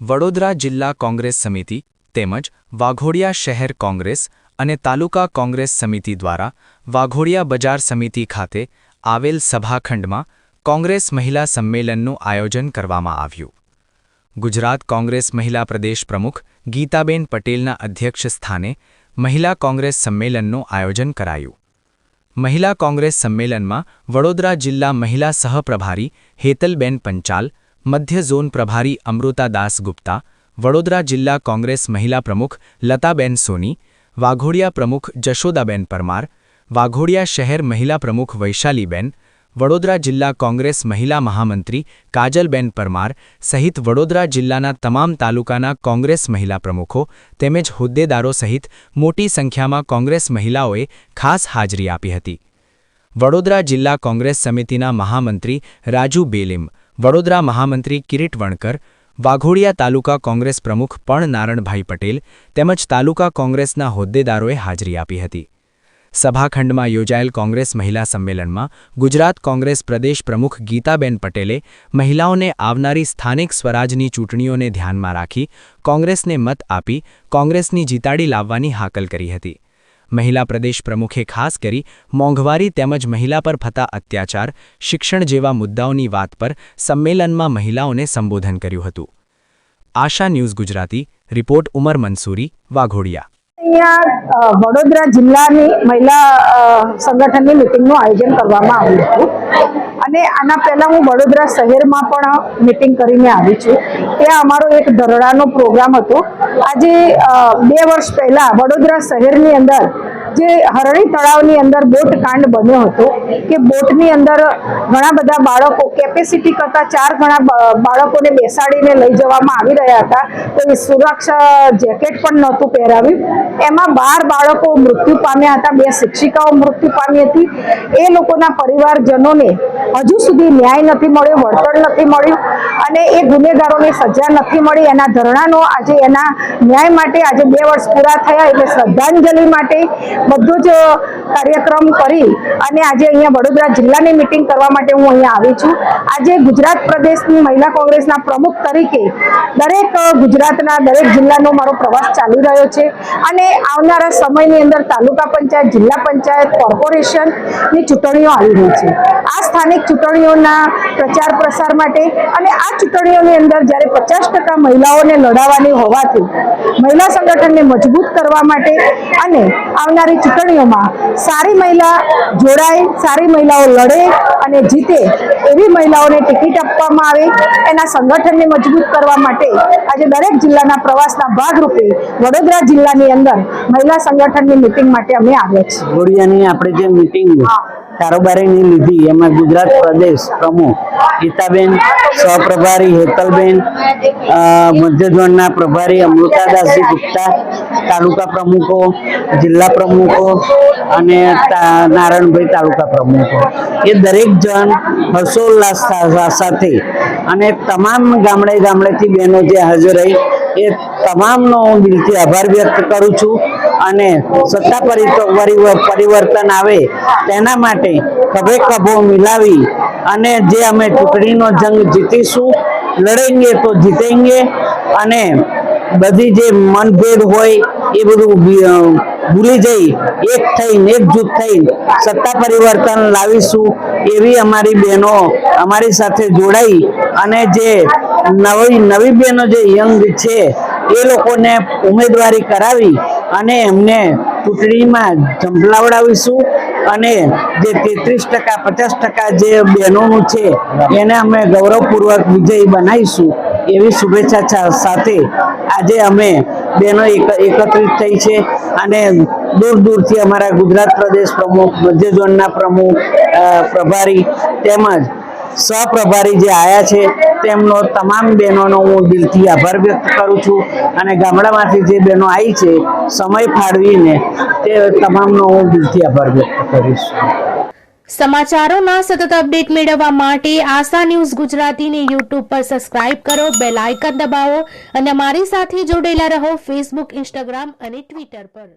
વડોદરા જિલ્લા કોંગ્રેસ સમિતિ તેમજ વાઘોડિયા શહેર કોંગ્રેસ અને તાલુકા કોંગ્રેસ સમિતિ દ્વારા વાઘોડિયા બજાર સમિતિ ખાતે આવેલ સભાખંડમાં કોંગ્રેસ મહિલા સંમેલનનું આયોજન કરવામાં આવ્યું. ગુજરાત કોંગ્રેસ મહિલા પ્રદેશ પ્રમુખ ગીતાબેન પટેલના અધ્યક્ષસ્થાને મહિલા કોંગ્રેસ સંમેલનનું આયોજન કરાયું. મહિલા કોંગ્રેસ સંમેલનમાં વડોદરા જિલ્લા મહિલા સહપ્રભારી હેતલબેન પંચાલ, મધ્ય ઝોન પ્રભારી અમૃતા દાસ ગુપ્તા, વડોદરા જિલ્લા કોંગ્રેસ મહિલા પ્રમુખ લતાબેન સોની, વાઘોડિયા પ્રમુખ જશોદાબેન પરમાર, વાઘોડિયા શહેર મહિલા પ્રમુખ વૈશાલીબેન, વડોદરા જિલ્લા કોંગ્રેસ મહિલા મહામંત્રી કાજલબેન પરમાર સહિત વડોદરા જિલ્લાના તમામ તાલુકાના કોંગ્રેસ મહિલા પ્રમુખો તેમજ હોદ્દેદારો સહિત મોટી સંખ્યામાં કોંગ્રેસ મહિલાઓએ ખાસ હાજરી આપી હતી. વડોદરા જિલ્લા કોંગ્રેસ સમિતિના મહામંત્રી રાજુ બેલીમ, વડોદરા મહામંત્રી કિરીટ વણકર, વાઘોડિયા તાલુકા કોંગ્રેસ પ્રમુખ પણ નારણભાઈ પટેલ તેમજ તાલુકા કોંગ્રેસના હોદ્દેદારોએ હાજરી આપી હતી. સભાખંડમાં યોજાયેલ કોંગ્રેસ મહિલા સંમેલનમાં ગુજરાત કોંગ્રેસ પ્રદેશ પ્રમુખ ગીતાબેન પટેલે મહિલાઓને આવનારી સ્થાનિક સ્વરાજની ચૂંટણીઓને ધ્યાનમાં રાખી કોંગ્રેસને મત આપી કોંગ્રેસની જીતાડી લાવવાની હાકલ કરી હતી. મહિલા પ્રદેશ પ્રમુખે ખાસ કરી મોંઘવારી તેમજ મહિલા પર થતા અત્યાચાર, શિક્ષણ જેવા મુદ્દાઓની વાત પર સંમેલનમાં મહિલાઓને સંબોધન કર્યું હતું. આશા ન્યૂઝ ગુજરાતી રિપોર્ટ ઉમર મંસૂરી, વાઘોડિયા. વડોદરા જિલ્લાની મહિલા સંગઠનની મીટિંગનું આયોજન કરવામાં આવ્યું હતું અને આના પહેલા હું વડોદરા શહેરમાં પણ મીટિંગ કરીને આવી છું. ત્યાં અમારો એક ધરણાનો પ્રોગ્રામ હતો. આજે 2 વર્ષ પહેલા વડોદરા શહેરની અંદર જે હરણી તળાવની અંદર બોટ કાંડ બન્યો હતો કે બોટની અંદર ઘણા બધા બાળકો કેપેસિટી કરતાં 4 ગણા બાળકોને બેસાડીને લઈ જવામાં આવી રહ્યા હતા. તો એ સુરક્ષા જેકેટ પણ નહોતું પહેરાવ્યું. એમાં 12 બાળકો મૃત્યુ પામ્યા હતા, 2 શિક્ષિકાઓ મૃત્યુ પામી હતી. એ લોકોના પરિવારજનોને હજુ સુધી ન્યાય નથી મળ્યો, વળતર નથી મળ્યું અને એ ગુનેગારોને સજા નથી મળી. એના ધરણાનો આજે એના ન્યાય માટે આજે 2 વર્ષ પૂરા થયા એટલે શ્રદ્ધાંજલિ માટે બધો જ કાર્યક્રમ કરી અને આજે અહીંયા વડોદરા જિલ્લાની મીટિંગ કરવા માટે હું અહીંયા આવી છું. આજે ગુજરાત પ્રદેશની મહિલા કોંગ્રેસના પ્રમુખ તરીકે દરેક ગુજરાતના દરેક જિલ્લાનો મારો પ્રવાસ ચાલી રહ્યો છે અને આવનારા સમયની અંદર તાલુકા પંચાયત, જિલ્લા પંચાયત, કોર્પોરેશનની ચૂંટણીઓ આવી રહી છે. આ સ્થાનિક ચૂંટણીઓના પ્રચાર પ્રસાર માટે અને આ ચૂંટણીઓની અંદર જ્યારે 50% મહિલાઓને લડાવવાની હોવાથી મહિલા સંગઠનને મજબૂત કરવા માટે અને આવનારી ચૂંટણીઓમાં સારી મહિલા જોડાય, સારી મહિલાઓ લડે અને જીતે એવી મહિલાઓને ટિકિટ આપવામાં આવે, એના સંગઠનને મજબૂત કરવા માટે આજે દરેક જિલ્લાના પ્રવાસના ભાગરૂપે વડોદરા જિલ્લાની અંદર મહિલા સંગઠનની મીટિંગ માટે અમે આવ્યા છીએ. વડોદરાની આપણે જે મીટિંગ કારોબારીની લીધી એમાં ગુજરાત પ્રદેશ પ્રમુખ ગીતાબેન, સહપ્રભારી હેતલબેન, મધ્ય ઝોનના પ્રભારી અમૃતાદાસજી ગુપ્તા, તાલુકા પ્રમુખો, જિલ્લા પ્રમુખો અને નારણભાઈ તાલુકા પ્રમુખો એ દરેક જણ હર્ષોલ્લાસ સાથે અને તમામ ગામડેથી બહેનો જે હાજર રહી એ તમામનો હું દિલથી આભાર વ્યક્ત કરું છું અને સત્તા પરિવર્તન આવે તેના માટે ખભે ખભો મિલાવી અને જે અમે ચૂંટણીનો જંગ જીતીશું, લડેંગે તો જીતેંગે અને બધી જે મનભેદ હોય એ બધું ભૂલી જઈ એક થઈને એકજૂથ થઈને સત્તા પરિવર્તન લાવીશું એવી અમારી બહેનો અમારી સાથે જોડાઈ અને જે નવી બહેનો જે યંગ છે એ લોકોને ઉમેદવારી કરાવી અને એમને ચૂંટણીમાં ઝંપલાવડાવીશું અને જે 33% 50% જે બહેનોનું છે એને અમે ગૌરવપૂર્વક વિજયી બનાવીશું એવી શુભેચ્છા સાથે આજે અમે બહેનો એકત્રિત થઈ છે અને દૂરથી અમારા ગુજરાત પ્રદેશ પ્રમુખ, મધ્ય ઝોનના પ્રમુખ, પ્રભારી તેમજ સહપ્રભારી જે આવ્યા છે તેમનો તમામ બહેનોનો હું દિલથી આભાર વ્યક્ત કરું છું અને ગામડામાંથી જે બહેનો આવી છે સમય ફાળવીને તે તમામનો હું દિલથી આભાર વ્યક્ત કરીશ. સમાચારોના સતત અપડેટ મેળવવા માટે આશા ન્યૂઝ ગુજરાતીને YouTube પર સબસ્ક્રાઇબ કરો, બેલ આઇકન દબાવો અને અમારી સાથે જોડાયેલા રહો Facebook, Instagram અને Twitter પર.